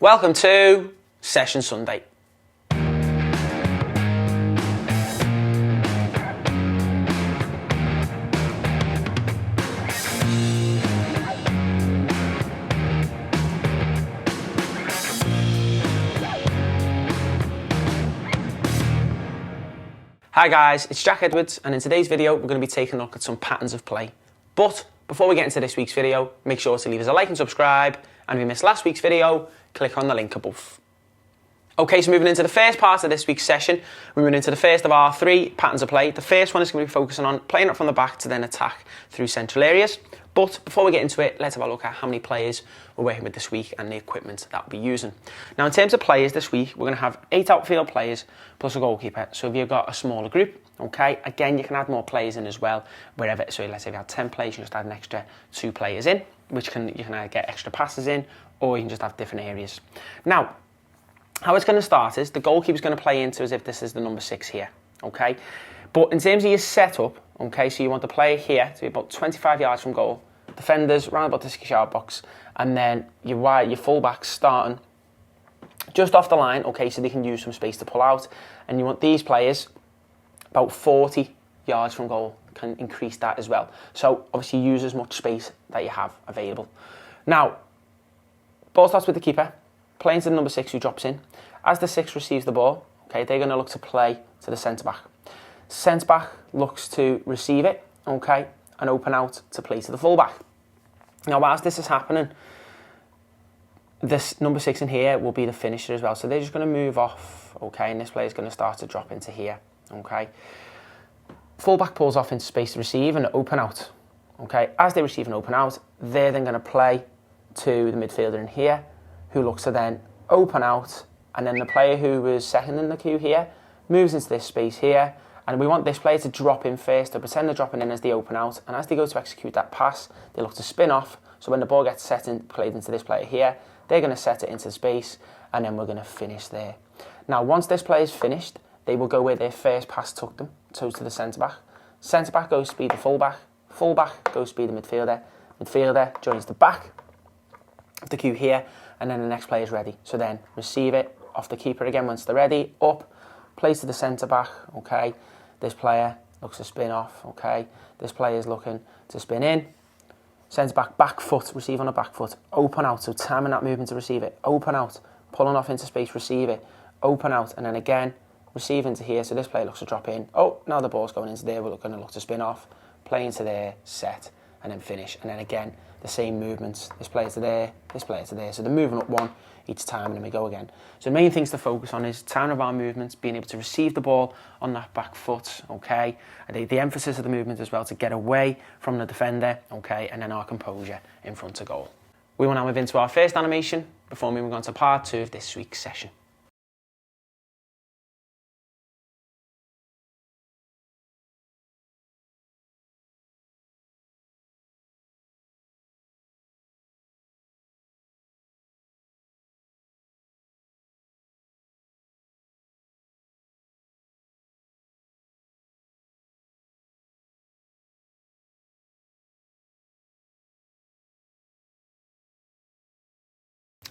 Welcome to Session Sunday. Hi guys, it's Jack Edwards, and in today's video we're going to be taking a look at some patterns of play. But before we get into this week's video, make sure to leave us a like and subscribe, and if you missed last week's video, click on the link above. Okay, so moving into the first part of this week's session, we're moving into the first of our 3 patterns of play. The first one is going to be focusing on playing up from the back to then attack through central areas. But before we get into it, let's have a look at how many players we're working with this week and the equipment that we'll be using. Now, in terms of players this week, we're going to have 8 outfield players plus a goalkeeper. So if you've got a smaller group, okay, again, you can add more players in as well, wherever. So let's say if you have 10 players, you just add an extra 2 players in, which you can either get extra passes in, or you can just have different areas. Now, how it's going to start is the goalkeeper's going to play into as if this is the number 6 here, okay? But in terms of your setup, okay, so you want the player here to be about 25 yards from goal, defenders around about the 6-yard box, and then your full-backs starting just off the line, okay, so they can use some space to pull out, and you want these players about 40 yards from goal, can increase that as well. So obviously use as much space that you have available. Now, ball starts with the keeper, playing to the number 6 who drops in. As the 6 receives the ball, okay, they're going to look to play to the centre-back. Centre-back looks to receive it, okay, and open out to play to the full-back. Now, whilst this is happening, this number 6 in here will be the finisher as well. So they're just going to move off, okay, and this player is going to start to drop into here, okay. Full-back pulls off into space to receive and open out, okay. As they receive and open out, they're then going to play to the midfielder in here, who looks to then open out, and then the player who was second in the queue here moves into this space here, and we want this player to drop in first, to pretend they're dropping in as they open out, and as they go to execute that pass, they look to spin off, so when the ball gets played into this player here, they're going to set it into space, and then we're going to finish there. Now, once this player is finished, they will go where their first pass took them, so to the centre-back. Centre-back goes to be the full-back, full-back goes to be the midfielder, midfielder joins the back of the queue here, and then the next player is ready. So then receive it off the keeper again once they're ready, up, plays to the centre-back, okay. This player looks to spin off, okay. This player is looking to spin in. Centre-back, back foot, receive on a back foot, open out, so timing that movement to receive it, open out, pulling off into space, receive it, open out, and then again, receive into here, so this player looks to drop in. Oh, now the ball's going into there, we're going to look to spin off, play into there, set, and then finish. And then again, the same movements, this player to there, this player to there. So they're moving up one each time, and then we go again. So the main things to focus on is timing of our movements, being able to receive the ball on that back foot, okay? And the emphasis of the movement as well to get away from the defender, okay? And then our composure in front of goal. We will now move into our first animation before moving on to part 2 of this week's session.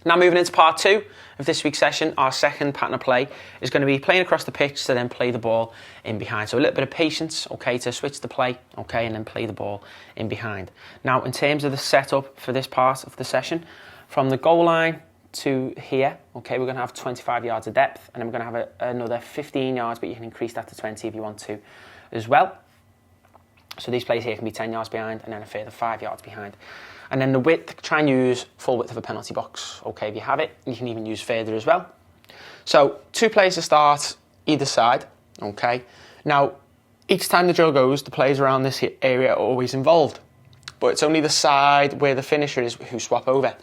Now moving into part 2 of this week's session, our second pattern of play is going to be playing across the pitch to then play the ball in behind. So a little bit of patience, okay, to switch the play, okay, and then play the ball in behind. Now in terms of the setup for this part of the session, from the goal line to here, okay, we're going to have 25 yards of depth, and then we're going to have another 15 yards, but you can increase that to 20 if you want to as well. So these plays here can be 10 yards behind and then a further 5 yards behind. And then the width, try and use full width of a penalty box, okay, if you have it. You can even use further as well. So 2 players to start either side, okay. Now, each time the drill goes, the players around this area are always involved, but it's only the side where the finisher is who swap over.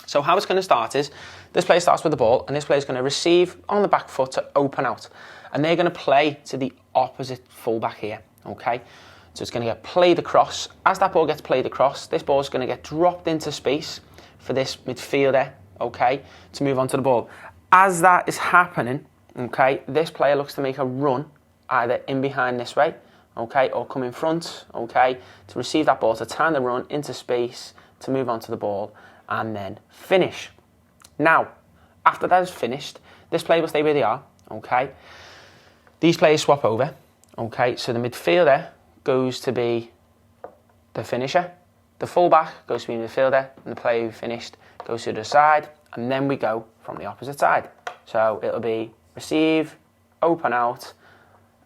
So how it's going to start is, this player starts with the ball, and this player is going to receive on the back foot to open out, and they're going to play to the opposite fullback here, okay. So it's going to get played across. As that ball gets played across, this ball is going to get dropped into space for this midfielder, okay, to move on to the ball. As that is happening, okay, this player looks to make a run either in behind this way, okay, or come in front, okay, to receive that ball, to turn the run into space, to move on to the ball, and then finish. Now, after that is finished, this player will stay where they are, okay? These players swap over, okay? So the midfielder goes to be the finisher, the fullback goes to be the midfielder, and the player who finished goes to the side, and then we go from the opposite side. So it'll be receive, open out,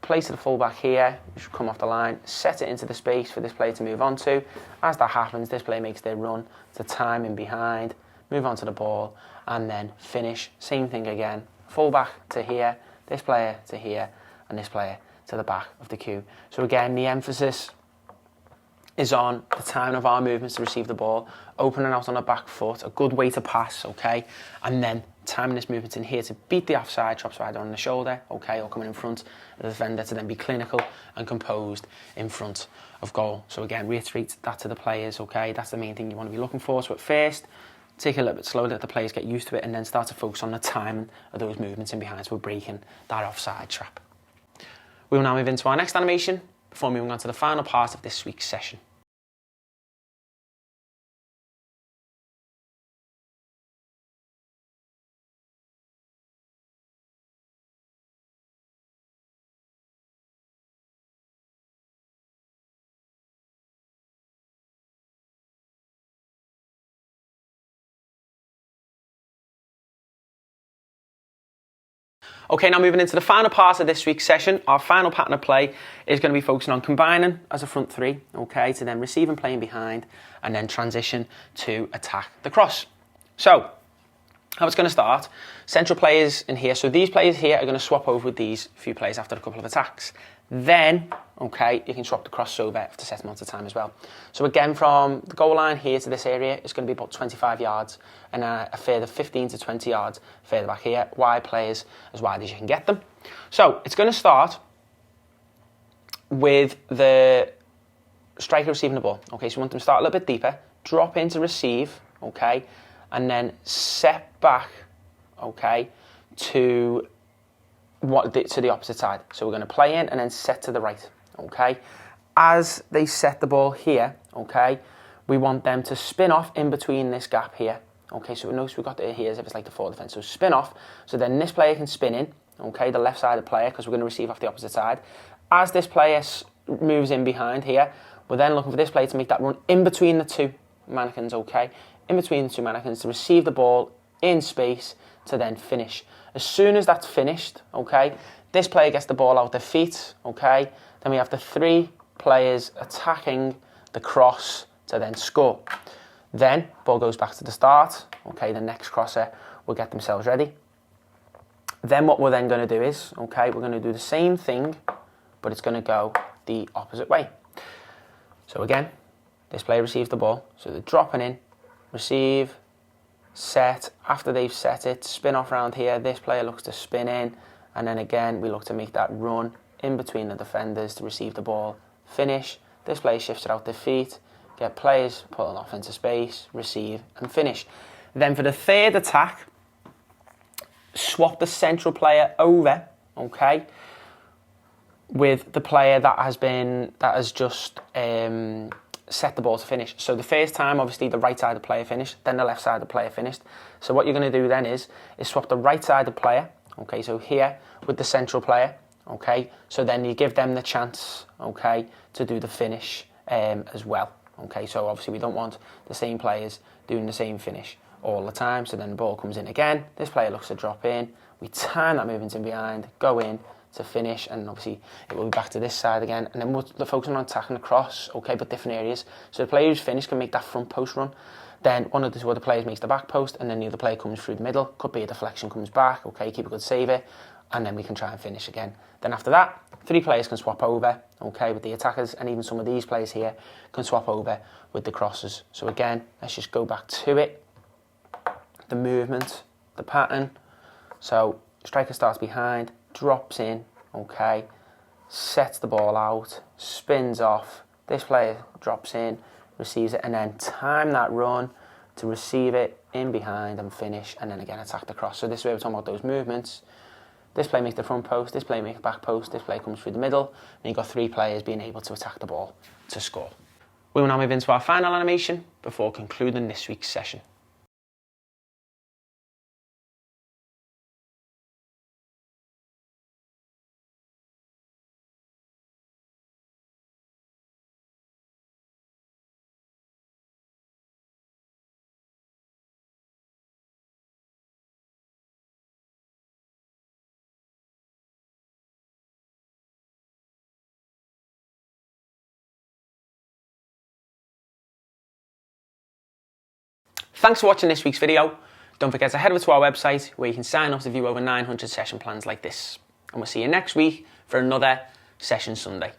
place to the fullback here, which will come off the line, set it into the space for this player to move on to. As that happens, this player makes their run to time in behind, move on to the ball, and then finish. Same thing again, fullback to here, this player to here, and this player to the back of the queue. So again, the emphasis is on the time of our movements to receive the ball, opening out on the back foot, a good way to pass, okay? And then timing this movement in here to beat the offside, chops either on the shoulder, okay, or coming in front of the defender to then be clinical and composed in front of goal. So again, reiterate that to the players, okay? That's the main thing you want to be looking for. So at first, take it a little bit slowly, let the players get used to it, and then start to focus on the timing of those movements in behind, so we're breaking that offside trap. We will now move into our next animation before moving on to the final part of this week's session. Okay, now moving into the final part of this week's session, our final pattern of play is going to be focusing on combining as a front three, okay, to then receive and playing behind, and then transition to attack the cross. So, how it's going to start, central players in here, so these players here are going to swap over with these few players after a couple of attacks. Then, okay, you can swap the crossover to set them onto time as well. So again, from the goal line here to this area, it's going to be about 25 yards, and a further 15 to 20 yards further back here, wide players as wide as you can get them. So it's going to start with the striker receiving the ball. Okay, so we want them to start a little bit deeper, drop in to receive, okay, and then set back, okay, to the opposite side. So we're going to play in and then set to the right, okay? As they set the ball here, okay, we want them to spin off in between this gap here, okay? So notice we've got it here as if it's like the forward defence. So spin off, so then this player can spin in, okay, the left-sided player, because we're going to receive off the opposite side. As this player moves in behind here, we're then looking for this player to make that run in between the two mannequins, okay? In between the two mannequins to receive the ball in space to then finish. As soon as that's finished, okay, this player gets the ball out their feet, okay, then we have the three players attacking the cross to then score. Then, ball goes back to the start, okay, the next crosser will get themselves ready. Then what we're then going to do is, okay, we're going to do the same thing, but it's going to go the opposite way. So again, this player receives the ball, so they're dropping in, receive, set. After they've set it, spin off around here, this player looks to spin in, and then again we look to make that run in between the defenders to receive the ball, finish. This player shifts it out their feet, get players pulling off into space, receive and finish. Then for the third attack, swap the central player over, okay, with the player that has just set the ball to finish. So the first time, obviously, the right-sided player finished, then the left-sided player finished. So what you're going to do then is swap the right-sided player, okay, so here with the central player, okay, so then you give them the chance, okay, to do the finish as well, okay. So obviously we don't want the same players doing the same finish all the time, so then the ball comes in again, this player looks to drop in, we time that movement in behind, go in to finish, and obviously it will be back to this side again, and then we're focusing on attacking the cross, okay, but different areas. So the player who's finished can make that front post run, then one of the two other players makes the back post, and then the other player comes through the middle, could be a deflection, comes back, okay, keep a good save it, and then we can try and finish again. Then after that, three players can swap over, okay, with the attackers, and even some of these players here can swap over with the crosses. So again, let's just go back to it, the movement, the pattern. So striker starts behind, drops in, okay, sets the ball out, spins off, this player drops in, receives it, and then time that run to receive it in behind and finish, and then again attack the cross. So this way we're talking about those movements. This player makes the front post, this player makes the back post, this player comes through the middle, and you've got three players being able to attack the ball to score. We will now move into our final animation before concluding this week's session. Thanks for watching this week's video. Don't forget to head over to our website where you can sign up to view over 900 session plans like this. And we'll see you next week for another Session Sunday.